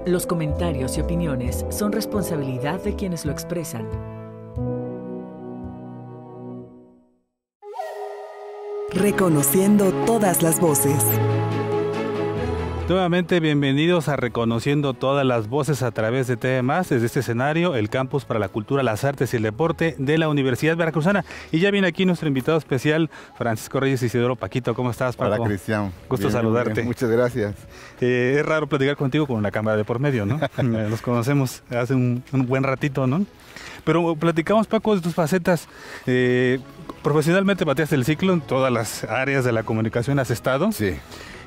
Los comentarios y opiniones son responsabilidad de quienes lo expresan. Reconociendo todas las voces. Nuevamente bienvenidos a Reconociendo todas las voces a través de TV+, desde este escenario, el Campus para la Cultura, las Artes y el Deporte de la Universidad Veracruzana. Y ya viene aquí nuestro invitado especial, Francisco Reyes Isidoro. Paquito, ¿cómo estás, Paco? Hola, Cristian. Gusto saludarte. Bien, muchas gracias. Es raro platicar contigo con una cámara de por medio, ¿no? Nos conocemos hace un buen ratito, ¿no? Pero platicamos, Paco, de tus facetas. Profesionalmente bateaste el ciclo, en todas las áreas de la comunicación has estado. Sí.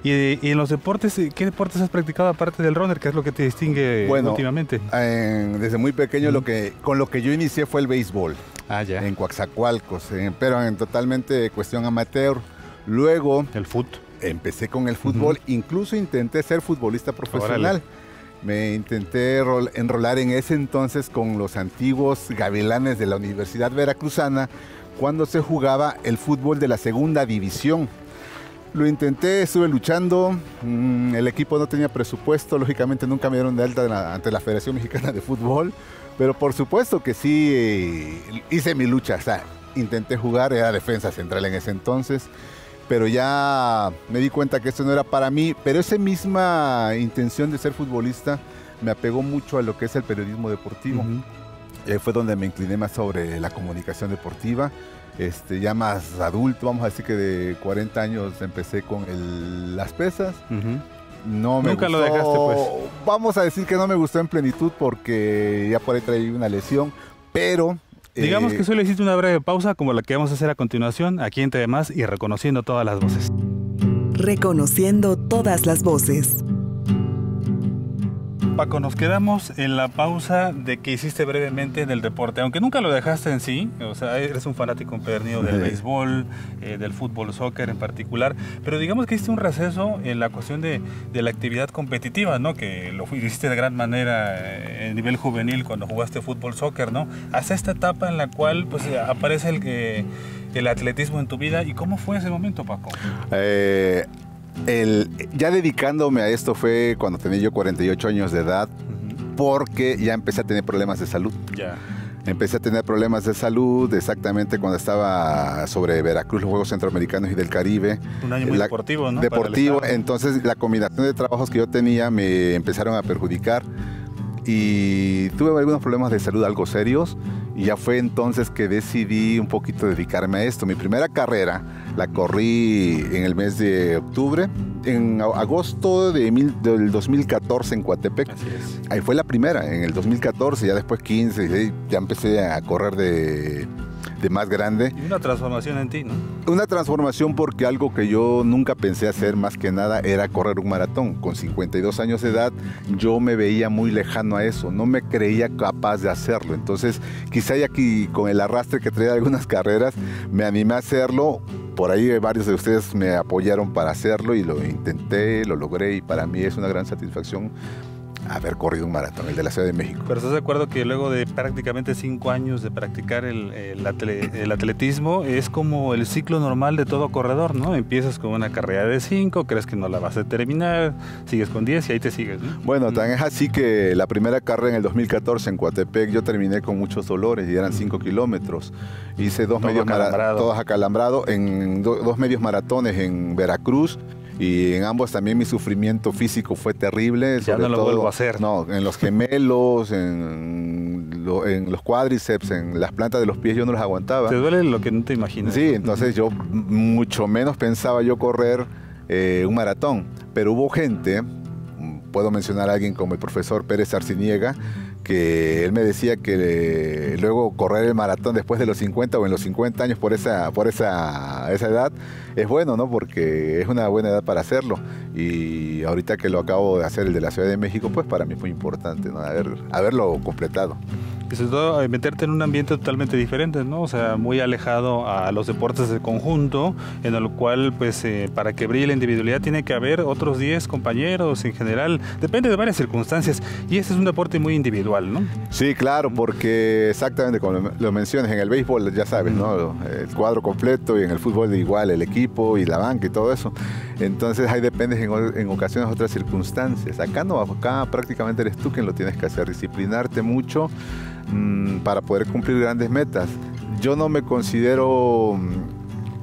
Y en los deportes, ¿qué deportes has practicado aparte del runner? ¿Qué es lo que te distingue últimamente? Desde muy pequeño con lo que yo inicié fue el béisbol. Ya. En Coatzacoalcos, pero en totalmente cuestión amateur. Luego el fútbol. Empecé con el fútbol, incluso intenté ser futbolista profesional. Órale. Me intenté enrolar en ese entonces con los antiguos gavilanes de la Universidad Veracruzana cuando se jugaba el fútbol de la segunda división. Lo intenté, estuve luchando, el equipo no tenía presupuesto, lógicamente nunca me dieron de alta ante la Federación Mexicana de Fútbol, pero por supuesto que sí hice mi lucha, o sea, intenté jugar, era defensa central en ese entonces, pero ya me di cuenta que esto no era para mí, pero esa misma intención de ser futbolista me apegó mucho a lo que es el periodismo deportivo. Fue donde me incliné más sobre la comunicación deportiva. Ya más adulto, vamos a decir que de 40 años empecé con las pesas. No me Nunca gustó, lo dejaste, pues. Vamos a decir que no me gustó en plenitud porque ya por ahí traí una lesión, pero... Digamos que solo hiciste una breve pausa como la que vamos a hacer a continuación aquí en TV+, y reconociendo todas las voces. Reconociendo todas las voces. Paco, nos quedamos en la pausa de que hiciste brevemente en el deporte, aunque nunca lo dejaste en sí, o sea, eres un fanático empedernido del béisbol, del fútbol, soccer en particular, pero digamos que hiciste un receso en la cuestión de la actividad competitiva, ¿no? Que lo hiciste de gran manera en nivel juvenil cuando jugaste fútbol, soccer, ¿no? Hasta esta etapa en la cual pues aparece el atletismo en tu vida. ¿Y cómo fue ese momento, Paco? Ya dedicándome a esto fue cuando tenía yo 48 años de edad, porque ya empecé a tener problemas de salud. Empecé a tener problemas de salud exactamente cuando estaba sobre Veracruz, los Juegos Centroamericanos y del Caribe. Un año muy deportivo, ¿no? Deportivo, entonces la combinación de trabajos que yo tenía me empezaron a perjudicar y tuve algunos problemas de salud algo serios. Y ya fue entonces que decidí un poquito dedicarme a esto. Mi primera carrera la corrí en el mes de octubre, en agosto del 2014 en Coatepec. Así es. Ahí fue la primera, en el 2014, ya después 15, ya empecé a correr de más grande. Y una transformación en ti, ¿no? Una transformación porque algo que yo nunca pensé hacer más que nada era correr un maratón. Con 52 años de edad yo me veía muy lejano a eso, no me creía capaz de hacerlo. Entonces quizá ya aquí con el arrastre que traía de algunas carreras me animé a hacerlo. Por ahí varios de ustedes me apoyaron para hacerlo y lo intenté, lo logré y para mí es una gran satisfacción haber corrido un maratón, el de la Ciudad de México. Pero ¿estás de acuerdo que luego de prácticamente 5 años de practicar el atletismo es como el ciclo normal de todo corredor, ¿no? Empiezas con una carrera de 5, crees que no la vas a terminar, sigues con 10 y ahí te sigues, ¿no? Bueno, tan es así que la primera carrera en el 2014 en Coatepec yo terminé con muchos dolores y eran 5 kilómetros. Hice todos acalambrado en dos medios maratones en Veracruz. Y en ambos también mi sufrimiento físico fue terrible. Ya no lo vuelvo a hacer. No, en los gemelos, en los cuádriceps, en las plantas de los pies yo no los aguantaba. Te duele lo que no te imaginas. Sí, entonces yo mucho menos pensaba yo correr un maratón. Pero hubo gente, puedo mencionar a alguien como el profesor Pérez Arciniega, que él me decía que luego correr el maratón después de los 50 o en los 50 años por esa edad es bueno, ¿no? Porque es una buena edad para hacerlo. Y ahorita que lo acabo de hacer, el de la Ciudad de México, pues para mí fue importante, ¿no? Haberlo completado. y sobre todo meterte en un ambiente totalmente diferente, ¿no? O sea, muy alejado a los deportes de conjunto, en el cual, pues, para que brille la individualidad tiene que haber otros 10 compañeros en general, depende de varias circunstancias, y este es un deporte muy individual, ¿no? Sí, claro, porque exactamente como lo mencionas, en el béisbol ya sabes, ¿no? El cuadro completo, y en el fútbol igual, el equipo y la banca y todo eso. Entonces ahí dependes en ocasiones otras circunstancias. Acá no, acá prácticamente eres tú quien lo tienes que hacer, disciplinarte mucho para poder cumplir grandes metas. Yo no me considero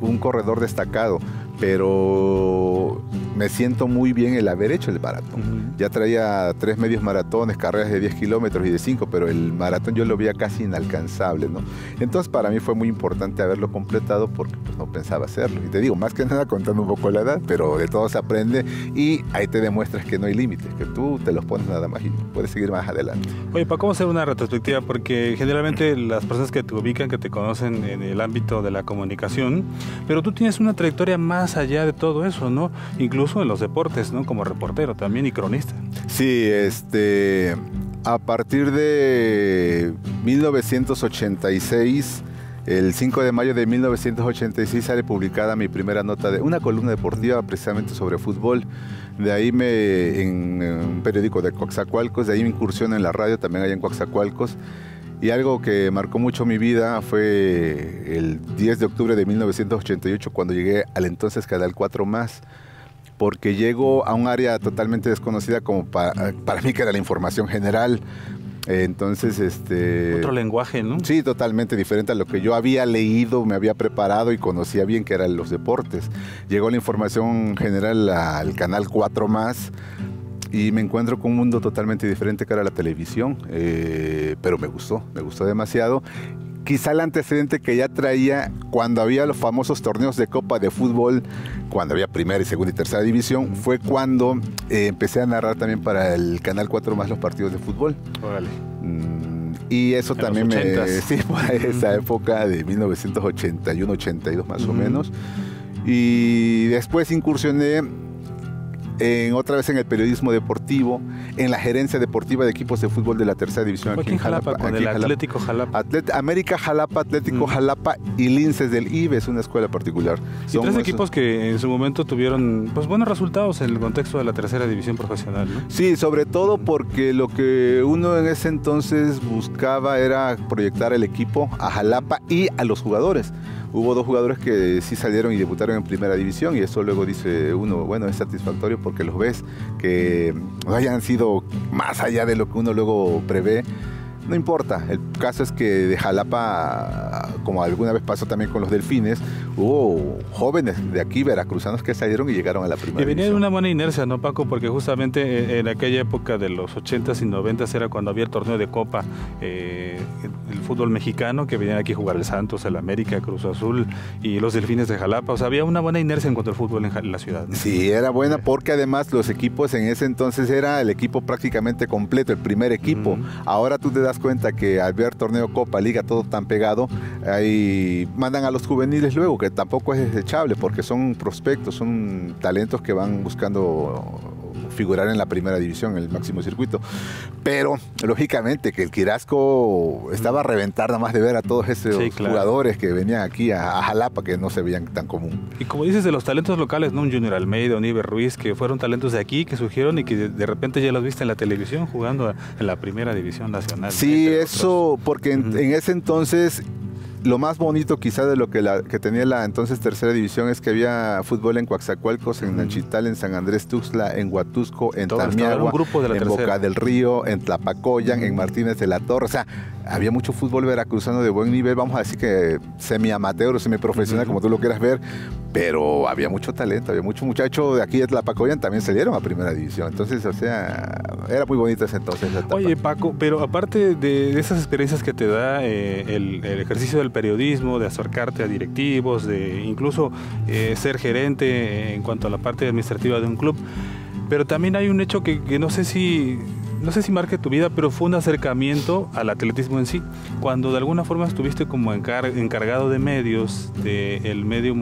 un corredor destacado, pero me siento muy bien el haber hecho el maratón. Ya traía 3 medios maratones, carreras de 10 kilómetros y de 5, pero el maratón yo lo veía casi inalcanzable, ¿no? Entonces para mí fue muy importante haberlo completado porque pues, no pensaba hacerlo. Y te digo, más que nada contando un poco la edad, pero de todo se aprende y ahí te demuestras que no hay límites, que tú te los pones nada más y puedes seguir más adelante. Oye, ¿para cómo hacer una retrospectiva? Porque generalmente las personas que te ubican, que te conocen en el ámbito de la comunicación, pero tú tienes una trayectoria más allá de todo eso, ¿no? Incluso en los deportes, ¿no? Como reportero también y cronista. Sí, a partir de 1986, el 5 de mayo de 1986 sale publicada mi primera nota de una columna deportiva precisamente sobre fútbol. De ahí en un periódico de Coatzacoalcos, de ahí mi incursión en la radio también allá en Coatzacoalcos. Y algo que marcó mucho mi vida fue el 10 de octubre de 1988 cuando llegué al entonces Canal 4 Más, porque llego a un área totalmente desconocida como para mí que era la información general. Entonces, otro lenguaje, ¿no? Sí, totalmente diferente a lo que yo había leído, me había preparado y conocía bien que eran los deportes. Llegó la información general al Canal 4 Más y me encuentro con un mundo totalmente diferente que era la televisión, pero me gustó demasiado. Quizá el antecedente que ya traía cuando había los famosos torneos de Copa de Fútbol, cuando había primera y segunda y tercera división, fue cuando empecé a narrar también para el Canal 4 Más los partidos de fútbol. Órale. Y eso en también sí, por esa época de 1981-82 más o menos. Y después incursioné otra vez en el periodismo deportivo, en la gerencia deportiva de equipos de fútbol de la tercera división aquí en Jalapa, con el Atlético Jalapa. América Jalapa, Atlético Jalapa y Linces del IBES, una escuela particular. Sí, 3 equipos que en su momento tuvieron pues buenos resultados en el contexto de la tercera división profesional, ¿no? Sí, sobre todo porque lo que uno en ese entonces buscaba era proyectar el equipo a Jalapa y a los jugadores. Hubo 2 jugadores que sí salieron y debutaron en primera división y eso luego dice uno, bueno, es satisfactorio porque los ves que no hayan sido más allá de lo que uno luego prevé. No importa, el caso es que de Jalapa, como alguna vez pasó también con los Delfines, hubo jóvenes de aquí, veracruzanos, que salieron y llegaron a la primera división. Y venía de una buena inercia, ¿no, Paco? Porque justamente en aquella época de los 80s y 90s era cuando había el torneo de Copa, el fútbol mexicano, que venían aquí a jugar el Santos, el América, Cruz Azul y los Delfines de Jalapa. O sea, había una buena inercia en cuanto al fútbol en la ciudad, ¿no? Sí, era buena porque además los equipos en ese entonces era el equipo prácticamente completo, el primer equipo. Ahora tú te das cuenta que al ver torneo, Copa, Liga, todo tan pegado, ahí mandan a los juveniles luego, que tampoco es desechable porque son prospectos, son talentos que van buscando figurar en la primera división, en el máximo circuito. Pero, lógicamente, que el Quirasco estaba a reventar nada más de ver a todos esos jugadores que venían aquí a Jalapa, que no se veían tan común. Y como dices, de los talentos locales, ¿no? Un Junior Almeida, un Iber Ruiz, que fueron talentos de aquí, que surgieron y que de repente ya los viste en la televisión jugando en la primera división nacional. Sí, eso, porque en ese entonces lo más bonito quizá de lo que tenía la entonces tercera división es que había fútbol en Coatzacoalcos, en Nanchital, en San Andrés Tuxtla, en Huatusco, en Tamiagua, en Boca del Río, en Tlapacoyan, en Martínez de la Torre. O sea, había mucho fútbol veracruzano de buen nivel, vamos a decir que semi-amateur o semi-profesional, como tú lo quieras ver, pero había mucho talento, había mucho muchacho de aquí de Tlapacoyan también salieron a primera división. Entonces, o sea, era muy bonito ese entonces. Oye, Paco, pero aparte de esas experiencias que te da el ejercicio del periodismo, de acercarte a directivos, de incluso ser gerente en cuanto a la parte administrativa de un club, pero también hay un hecho que no sé si no sé si marque tu vida, pero fue un acercamiento al atletismo en sí, cuando de alguna forma estuviste como encargado de medios del medio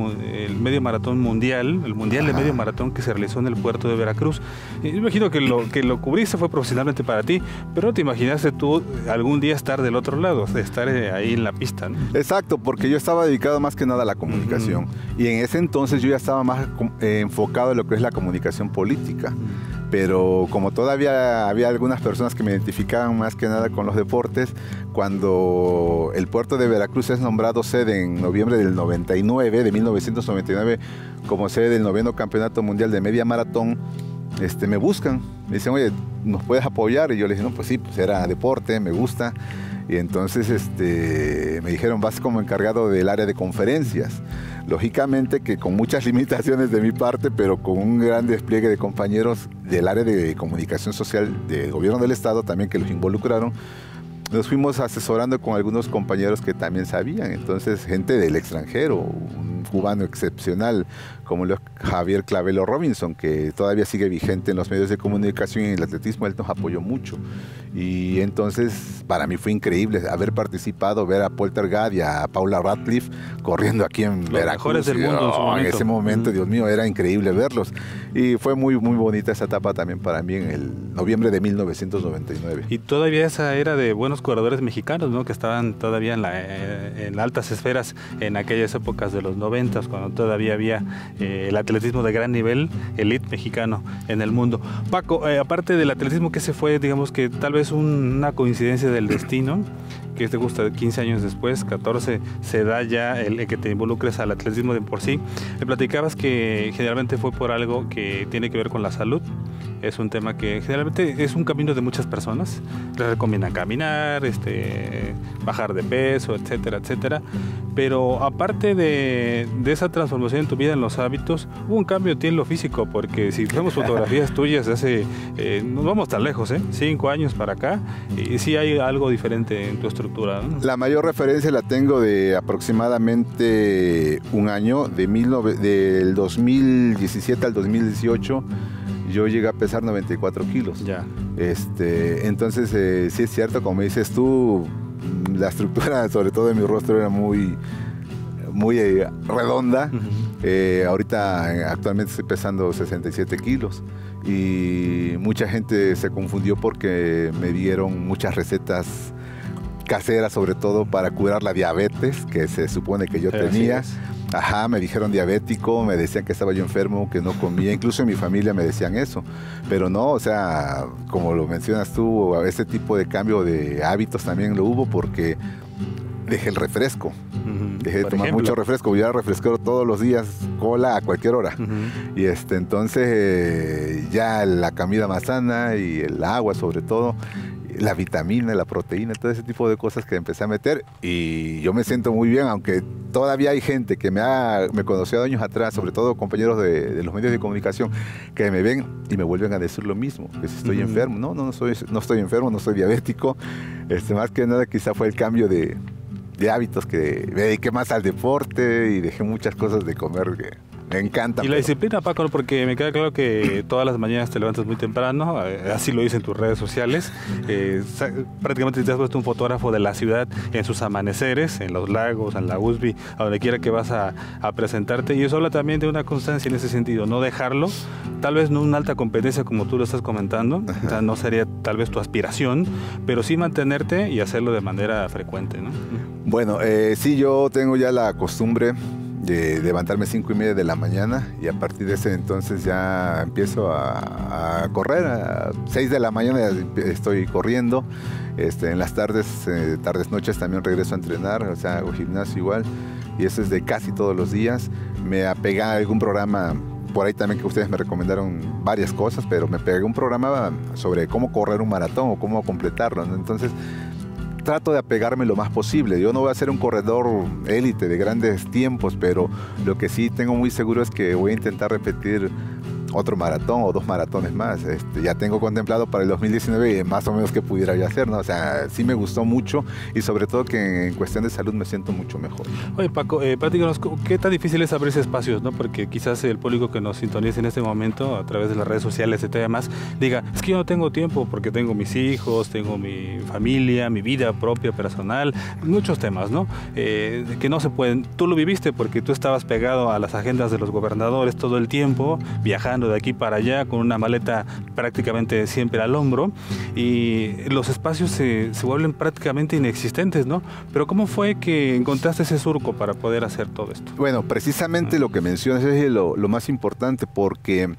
maratón mundial, el mundial de medio maratón que se realizó en el puerto de Veracruz. Yo imagino que lo cubriste fue profesionalmente para ti, pero no te imaginaste tú algún día estar del otro lado, de estar ahí en la pista, ¿no? Exacto, porque yo estaba dedicado más que nada a la comunicación, y en ese entonces yo ya estaba más enfocado en lo que es la comunicación política. Pero como todavía había algunas personas que me identificaban más que nada con los deportes, cuando el puerto de Veracruz es nombrado sede en noviembre de 1999, como sede del 9º Campeonato Mundial de Media Maratón, me buscan, me dicen, oye, ¿nos puedes apoyar? Y yo les dije, no, pues sí, pues era deporte, me gusta. Y entonces me dijeron, vas como encargado del área de conferencias. Lógicamente que con muchas limitaciones de mi parte, pero con un gran despliegue de compañeros del área de comunicación social del gobierno del estado también que los involucraron, nos fuimos asesorando con algunos compañeros que también sabían. Entonces, gente del extranjero, un cubano excepcional como Javier Clavelo Robinson, que todavía sigue vigente en los medios de comunicación y en el atletismo, él nos apoyó mucho. Y entonces, para mí fue increíble haber participado, ver a Poltergeist y a Paula Radcliffe corriendo aquí en Veracruz. Los mejores del mundo en su momento. En ese momento, Dios mío, era increíble verlos. Y fue muy, muy bonita esa etapa también para mí en el noviembre de 1999. Y todavía esa era de buenos corredores mexicanos, ¿no? Que estaban todavía en altas esferas en aquellas épocas de los 90, cuando todavía había el atletismo de gran nivel, elite mexicano en el mundo. Paco, aparte del atletismo, que se fue, digamos que tal vez una coincidencia del destino, que te gusta 15 años después, 14, se da ya el que te involucres al atletismo de por sí. Me platicabas que generalmente fue por algo que tiene que ver con la salud. Es un tema que generalmente es un camino de muchas personas. Les recomiendan caminar, bajar de peso, etcétera, etcétera. Pero aparte de esa transformación en tu vida, en los hábitos, hubo un cambio en ti en lo físico, porque si vemos fotografías tuyas de hace, no vamos tan lejos, 5 años para acá, y sí hay algo diferente en tu estructura, ¿no? La mayor referencia la tengo de aproximadamente un año, del 2017 al 2018. Yo llegué a pesar 94 kilos. Ya. Entonces, sí es cierto, como dices tú, la estructura, sobre todo de mi rostro, era muy redonda. Ahorita, actualmente estoy pesando 67 kilos. Y mucha gente se confundió porque me dieron muchas recetas caseras, sobre todo para curar la diabetes, que se supone que yo tenía. Ajá, me dijeron diabético, me decían que estaba yo enfermo, que no comía, incluso en mi familia me decían eso, pero no, o sea, como lo mencionas tú, ese tipo de cambio de hábitos también lo hubo porque dejé el refresco, dejé de tomar mucho refresco, yo era refresquero todos los días, cola a cualquier hora, y entonces ya la comida más sana y el agua sobre todo, la vitamina, la proteína, todo ese tipo de cosas que empecé a meter, y yo me siento muy bien, aunque todavía hay gente que me conoció años atrás, sobre todo compañeros de los medios de comunicación, que me ven y me vuelven a decir lo mismo, que si estoy enfermo. No estoy enfermo, no soy diabético. Más que nada quizá fue el cambio de hábitos, que me dediqué más al deporte y dejé muchas cosas de comer que me encanta. Y la disciplina, Paco, porque me queda claro que todas las mañanas te levantas muy temprano, así lo dices en tus redes sociales. Prácticamente te has puesto un fotógrafo de la ciudad en sus amaneceres, en los lagos, en la USB, a donde quiera que vas a presentarte. Y eso habla también de una constancia en ese sentido, no dejarlo. Tal vez no una alta competencia como tú lo estás comentando, o sea, no sería tal vez tu aspiración, pero sí mantenerte y hacerlo de manera frecuente, ¿no? Bueno, sí, yo tengo ya la costumbre de levantarme 5:30 de la mañana, y a partir de ese entonces ya empiezo a correr. A 6 de la mañana estoy corriendo. En las tardes, noches también regreso a entrenar, o sea, hago gimnasio igual, y eso es de casi todos los días. Me apegué a algún programa por ahí también, que ustedes me recomendaron varias cosas, pero me pegué un programa sobre cómo correr un maratón o cómo completarlo, ¿no? Entonces trato de apegarme lo más posible. Yo no voy a ser un corredor élite de grandes tiempos, pero lo que sí tengo muy seguro es que voy a intentar repetir otro maratón o 2 maratones más. Ya tengo contemplado para el 2019 más o menos qué pudiera yo hacer, ¿no? O sea, sí me gustó mucho y sobre todo que en cuestión de salud me siento mucho mejor. Oye, Paco, platícanos, ¿qué tan difícil es abrirse espacios, ¿no? Porque quizás el público que nos sintoniza en este momento a través de las redes sociales, etcétera, más, diga, es que yo no tengo tiempo porque tengo mis hijos, tengo mi familia, mi vida propia, personal, muchos temas, ¿no? Que no se pueden. Tú lo viviste porque tú estabas pegado a las agendas de los gobernadores todo el tiempo, viajando de aquí para allá con una maleta prácticamente siempre al hombro, y los espacios se vuelven prácticamente inexistentes, ¿no? Pero ¿cómo fue que encontraste ese surco para poder hacer todo esto? Bueno, precisamente lo que mencionas es lo más importante, porque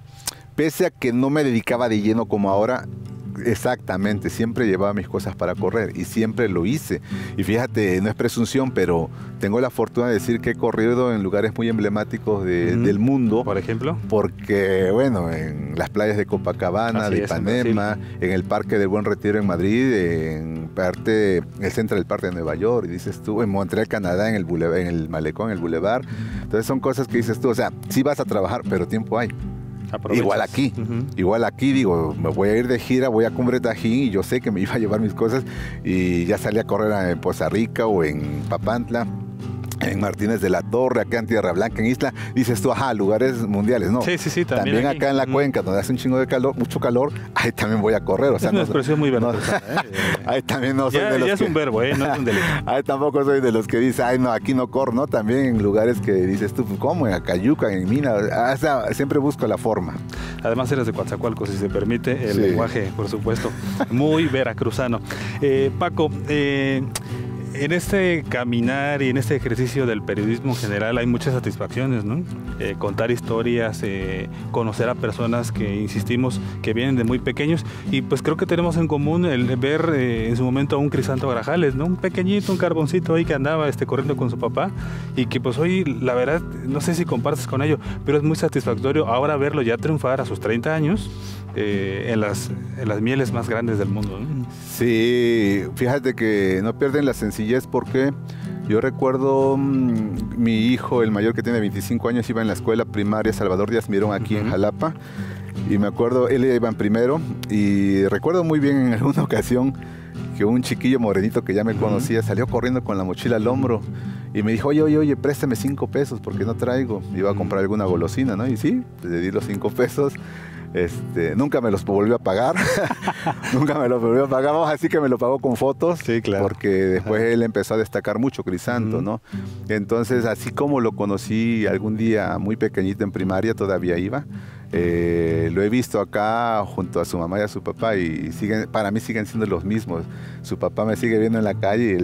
pese a que no me dedicaba de lleno como ahora, exactamente, siempre llevaba mis cosas para correr y siempre lo hice. Y fíjate, no es presunción, pero tengo la fortuna de decir que he corrido en lugares muy emblemáticos del mundo. Por ejemplo. Porque, bueno, en las playas de Copacabana, de Ipanema, en el Parque del Buen Retiro en Madrid, en el Central Park de Nueva York, y dices tú, en Montreal, Canadá, en el Malecón, en el Boulevard. Entonces son cosas que dices tú, o sea, sí vas a trabajar, pero tiempo hay. Aprovechas. Igual aquí, digo, me voy a ir de gira, voy a Cumbre Tajín y yo sé que me iba a llevar mis cosas y ya salí a correr en Poza Rica o en Papantla, en Martínez de la Torre, acá en Tierra Blanca, en Isla, dices tú, ajá, lugares mundiales, ¿no? Sí, también acá en la cuenca, donde hace un chingo de calor, mucho calor, ahí también voy a correr, o sea, es una expresión muy vergonzosa, ahí también no soy de los ya es un verbo, no es un delito. Ahí tampoco soy de los que dice, ay, no, aquí no corro, ¿no? También en lugares que dices tú, ¿cómo? En Acayuca, en Mina, o sea, siempre busco la forma. Además eres de Coatzacoalcos, si se permite el lenguaje, por supuesto, muy veracruzano. Paco, en este caminar y en este ejercicio del periodismo general hay muchas satisfacciones, ¿no? Contar historias, conocer a personas que, insistimos, que vienen de muy pequeños, y pues creo que tenemos en común el ver en su momento a un Crisanto Grajales, ¿no? Un pequeñito, un carboncito ahí que andaba corriendo con su papá, y que pues hoy, la verdad, no sé si compartes con ello, pero es muy satisfactorio ahora verlo ya triunfar a sus 30 años, en las mieles más grandes del mundo, ¿no? Sí, fíjate que no pierden la sencillez, porque yo recuerdo mi hijo, el mayor, que tiene 25 años, iba en la escuela primaria Salvador Díaz Mirón aquí en Jalapa, y me acuerdo, él iba en primero, y recuerdo muy bien en alguna ocasión que un chiquillo morenito que ya me conocía salió corriendo con la mochila al hombro y me dijo, oye, préstame 5 pesos porque no traigo. Iba a comprar alguna golosina, ¿no? Y sí, le di los 5 pesos. Nunca me los volvió a pagar. Nunca me los volvió a pagar, así que me lo pagó con fotos. Sí, claro. Porque después él empezó a destacar mucho, Crisanto, ¿no? Entonces, así como lo conocí algún día muy pequeñito en primaria, todavía iba. Lo he visto acá junto a su mamá y a su papá, y para mí siguen siendo los mismos. Su papá me sigue viendo en la calle y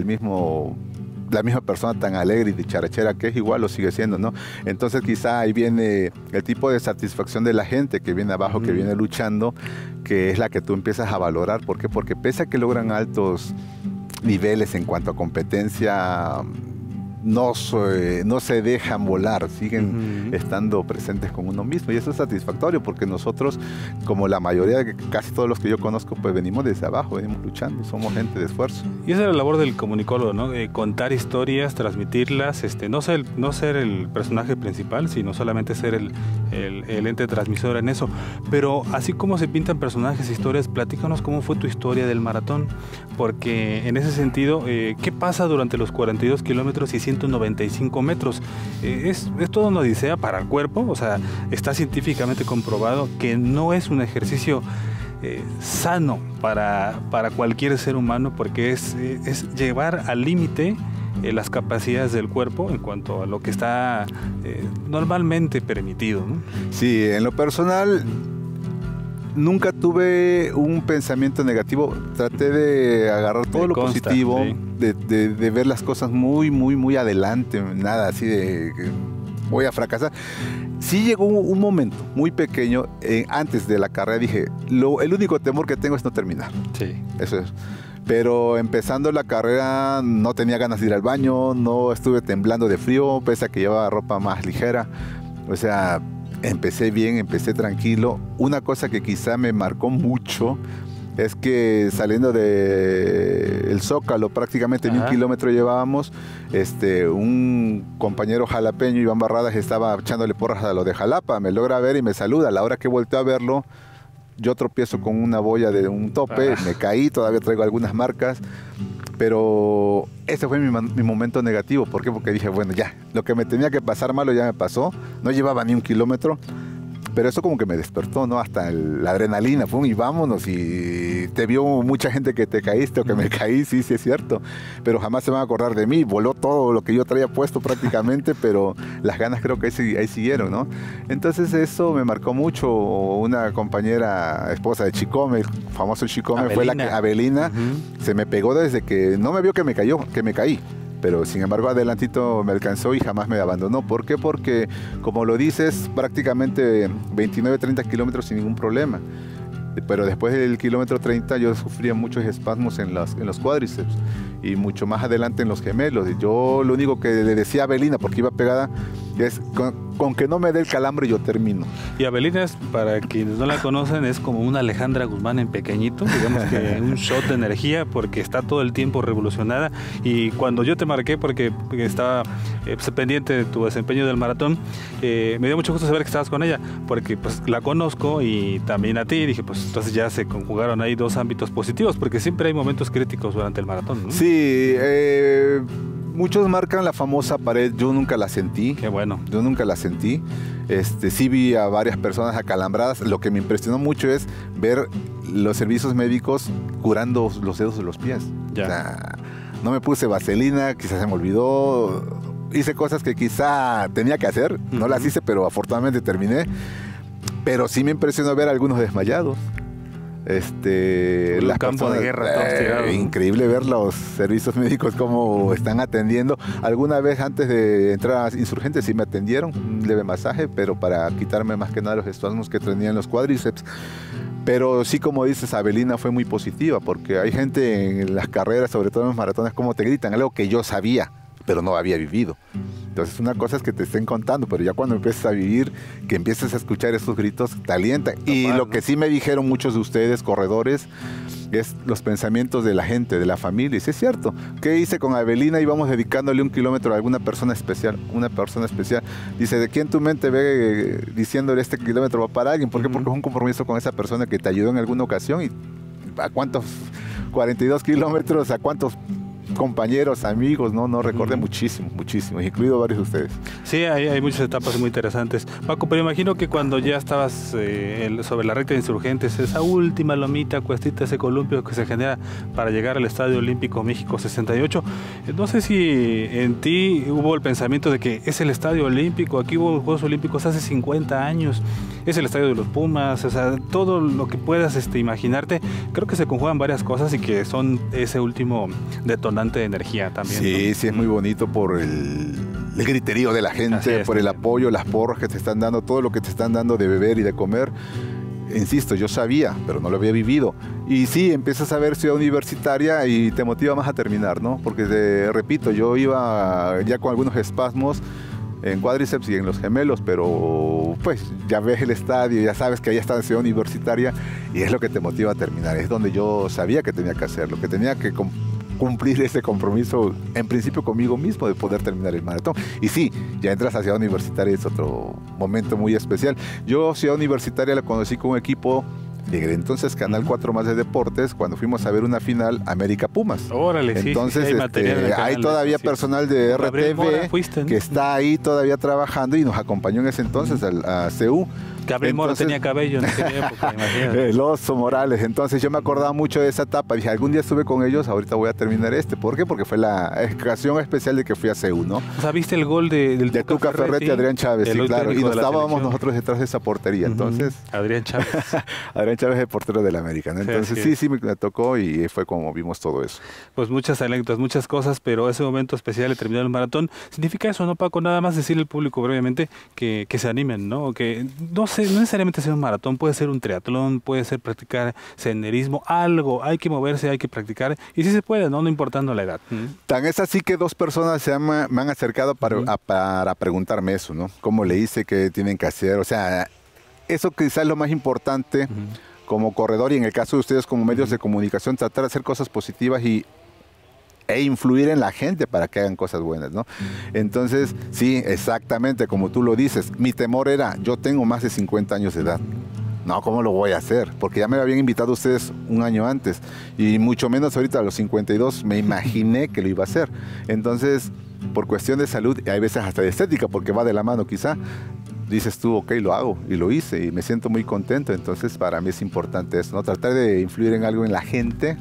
la misma persona tan alegre y dicharachera que es, igual lo sigue siendo, ¿no? Entonces quizá ahí viene el tipo de satisfacción de la gente que viene abajo, que viene luchando, que es la que tú empiezas a valorar. ¿Por qué? Porque pese a que logran altos niveles en cuanto a competencia, no se dejan volar, siguen estando presentes con uno mismo, y eso es satisfactorio, porque nosotros, como la mayoría, casi todos los que yo conozco, pues venimos desde abajo, venimos luchando, somos gente de esfuerzo. Y esa es la labor del comunicólogo, ¿no? Contar historias, transmitirlas, no ser el personaje principal, sino solamente ser el ente transmisor en eso. Pero así como se pintan personajes, historias, platícanos cómo fue tu historia del maratón, porque en ese sentido, ¿qué pasa durante los 42 kilómetros y 195 metros? Es toda una odisea para el cuerpo, o sea, está científicamente comprobado que no es un ejercicio sano para cualquier ser humano, porque es llevar al límite las capacidades del cuerpo en cuanto a lo que está normalmente permitido, ¿no? Sí, en lo personal nunca tuve un pensamiento negativo. Traté de agarrar todo lo positivo, sí. de ver las cosas muy, muy, muy adelante. Nada así de que voy a fracasar. Sí llegó un momento muy pequeño, antes de la carrera, dije, el único temor que tengo es no terminar. Sí. Eso es. Pero empezando la carrera no tenía ganas de ir al baño, no estuve temblando de frío, pese a que llevaba ropa más ligera. O sea, empecé bien, empecé tranquilo. Una cosa que quizá me marcó mucho es que saliendo de el Zócalo, prácticamente ni un kilómetro llevábamos, un compañero jalapeño, Iván Barradas, estaba echándole porras a lo de Jalapa, me logra ver y me saluda. A la hora que volteo a verlo, yo tropiezo con una boya de un tope, me caí, todavía traigo algunas marcas, pero ese fue mi momento negativo. ¿Por qué? Porque dije, bueno, ya, lo que me tenía que pasar malo ya me pasó, no llevaba ni un kilómetro, pero eso como que me despertó, ¿no? Hasta la adrenalina, pum, y vámonos, y te vio mucha gente que te caíste o que me caí, sí, sí es cierto, pero jamás se van a acordar de mí, voló todo lo que yo traía puesto prácticamente, pero las ganas creo que ahí siguieron, ¿no? Entonces eso me marcó mucho. Una compañera, esposa de Chicome, el famoso Chicome, fue la que, Abelina, se me pegó desde que no me vio que me caí. Pero sin embargo adelantito me alcanzó y jamás me abandonó. ¿Por qué? Porque, como lo dices, prácticamente 29, 30 kilómetros sin ningún problema. Pero después del kilómetro 30 yo sufría muchos espasmos en los cuádriceps y mucho más adelante en los gemelos. Y yo lo único que le decía a Abelina, porque iba pegada, es con que no me dé el calambre yo termino. Y Abelina, para quienes no la conocen, es como una Alejandra Guzmán en pequeñito, digamos que un shot de energía, porque está todo el tiempo revolucionada. Y cuando yo te marqué, porque estaba pendiente de tu desempeño del maratón, me dio mucho gusto saber que estabas con ella, porque pues la conozco y también a ti, y dije, pues entonces ya se conjugaron ahí dos ámbitos positivos, porque siempre hay momentos críticos durante el maratón, ¿no? Sí, muchos marcan la famosa pared, yo nunca la sentí. Qué bueno. Yo nunca la sentí. Sí vi a varias personas acalambradas. Lo que me impresionó mucho es ver los servicios médicos curando los dedos de los pies. Ya. O sea, no me puse vaselina, quizás se me olvidó. Hice cosas que quizá tenía que hacer, no las hice, pero afortunadamente terminé. Pero sí me impresionó ver a algunos desmayados. Las campo de guerra, todos tirados. Increíble ver los servicios médicos cómo están atendiendo. Alguna vez antes de entrar a Insurgentes sí me atendieron, un leve masaje, pero para quitarme más que nada los espasmos que tenían los cuádriceps. Pero sí, como dices, Abelina fue muy positiva, porque hay gente en las carreras, sobre todo en los maratones, como te gritan, algo que yo sabía, pero no había vivido. Entonces una cosa es que te estén contando, pero ya cuando empiezas a vivir, que empiezas a escuchar esos gritos, te alienta. Y lo que sí me dijeron muchos de ustedes, corredores, es los pensamientos de la gente, de la familia. Y sí es cierto. ¿Qué hice con Abelina? Íbamos dedicándole 1 kilómetro a alguna persona especial. Una persona especial. Dice, ¿de quién tu mente ve diciéndole este kilómetro va para alguien? ¿Por qué? Porque es un compromiso con esa persona que te ayudó en alguna ocasión. ¿Y a cuántos 42 kilómetros? ¿A cuántos compañeros, amigos? No recordé muchísimo, incluido varios de ustedes. Sí, hay muchas etapas muy interesantes, Paco, pero imagino que cuando ya estabas sobre la recta de Insurgentes, esa última lomita, cuestita, ese columpio que se genera para llegar al Estadio Olímpico México 68, no sé si en ti hubo el pensamiento de que es el Estadio Olímpico, aquí hubo Juegos Olímpicos hace 50 años, es el Estadio de los Pumas, o sea, todo lo que puedas imaginarte, creo que se conjugan varias cosas y que son ese último detonante de energía también. Sí, ¿no? Sí, es muy bonito por el griterío de la gente, por el apoyo, las porras que te están dando, todo lo que te están dando de beber y de comer. Insisto, yo sabía, pero no lo había vivido. Y sí, empiezas a ver Ciudad Universitaria y te motiva más a terminar, ¿no? Porque, repito, yo iba ya con algunos espasmos en cuádriceps y en los gemelos, pero pues ya ves el estadio, ya sabes que ahí está la Ciudad Universitaria y es lo que te motiva a terminar. Es donde yo sabía que tenía que hacerlo, que tenía que cumplir ese compromiso, en principio conmigo mismo, de poder terminar el maratón. Y sí, ya entras a Ciudad Universitaria, es otro momento muy especial. Yo Ciudad Universitaria la conocí con un equipo de entonces Canal 4 Más de Deportes, cuando fuimos a ver una final América Pumas. Órale, entonces, sí, hay todavía personal de RTV que está ahí todavía trabajando y nos acompañó en ese entonces a CEU. Gabriel Mora tenía cabello en aquella época, imagínate. El Oso Morales. Entonces yo me acordaba mucho de esa etapa. Dije, algún día estuve con ellos, ahorita voy a terminar este. ¿Por qué? Porque fue la ocasión especial de que fui a CEU, ¿no? O sea, ¿viste el gol de Tuca Ferretti y Adrián Chávez? Sí, claro. Y nos estábamos nosotros detrás de esa portería. Entonces, Adrián Chávez. Adrián Chávez es el portero del América, ¿no? Entonces sí, me tocó y fue como vimos todo eso. Pues muchas anécdotas, muchas cosas, pero ese momento especial de terminar el maratón, significa eso, ¿no, Paco? Nada más decirle al público brevemente que se animen, ¿no? Que no necesariamente sea un maratón, puede ser un triatlón, puede ser practicar senderismo, algo, hay que moverse, hay que practicar, y sí se puede, no importando la edad. Tan es así que 2 personas me han acercado para preguntarme eso, ¿no? ¿Cómo le hice? ¿Qué tienen que hacer? O sea, eso quizás es lo más importante como corredor y en el caso de ustedes como medios de comunicación, tratar de hacer cosas positivas e influir en la gente para que hagan cosas buenas, ¿no? Entonces, sí, exactamente, como tú lo dices, mi temor era, yo tengo más de 50 años de edad. No, ¿cómo lo voy a hacer? Porque ya me habían invitado ustedes un año antes y mucho menos ahorita a los 52 me imaginé que lo iba a hacer. Entonces, por cuestión de salud, y hay veces hasta de estética, porque va de la mano quizá, dices tú, ok, lo hago, y lo hice, y me siento muy contento. Entonces, para mí es importante eso, ¿no? Tratar de influir en algo en la gente,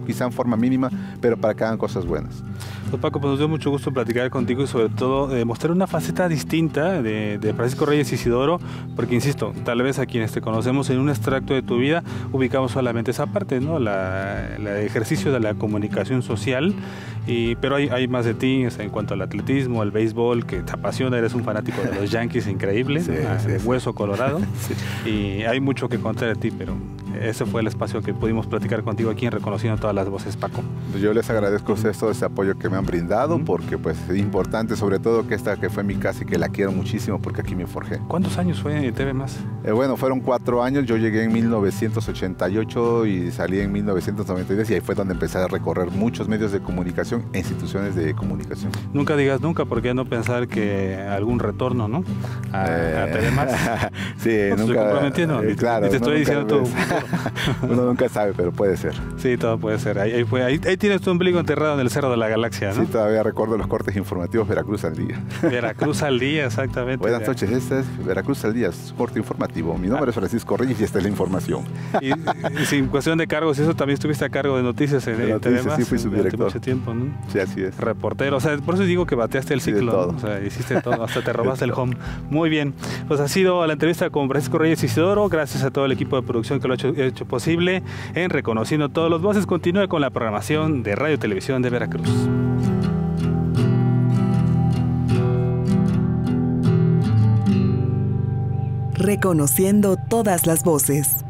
quizá en forma mínima, pero para que hagan cosas buenas. Pues Paco, pues nos dio mucho gusto platicar contigo y sobre todo mostrar una faceta distinta de Francisco Reyes Isidoro, porque insisto, tal vez a quienes te conocemos en un extracto de tu vida ubicamos solamente esa parte, ¿no? El ejercicio de la comunicación social, pero hay más de ti, o sea, en cuanto al atletismo, al béisbol, que te apasiona, eres un fanático de los Yankees increíble, sí, de hueso colorado, sí. Y hay mucho que contar de ti, pero ese fue el espacio que pudimos platicar contigo aquí en Reconociendo Todas las Voces, Paco. Yo les agradezco a ustedes todo ese apoyo que me han brindado, porque pues es importante, sobre todo que esta que fue mi casa y que la quiero muchísimo porque aquí me forjé. ¿Cuántos años fue en TV Más? Bueno, fueron 4 años, yo llegué en 1988 y salí en 1992 y ahí fue donde empecé a recorrer muchos medios de comunicación e instituciones de comunicación. Nunca digas nunca, porque no pensar que algún retorno, ¿no? A TV Más. Sí, no, nunca. Estoy comprometiendo, claro. Y te estoy diciendo todo. Uno nunca sabe, pero puede ser. Sí, todo puede ser. Ahí tienes tu ombligo enterrado en el Cerro de la Galaxia, ¿no? Sí, todavía recuerdo los cortes informativos Veracruz al día. Veracruz al día, exactamente. Buenas noches, esta es Veracruz al día, es corte informativo. Mi nombre es Francisco Reyes y esta es la información. Y sin cuestión de cargos, eso también estuviste a cargo de noticias en TV Más. Sí, fui subdirector. Mucho tiempo, ¿no? Sí, así es. Reportero, o sea, por eso digo que bateaste el ciclo, todo. ¿no? O sea, hiciste todo, hasta te robaste el home. Muy bien, pues ha sido la entrevista con Francisco Reyes Isidoro, gracias a todo el equipo de producción que lo ha hecho posible en Reconociendo Todas las Voces. Continúe con la programación de Radio y Televisión de Veracruz. Reconociendo todas las voces.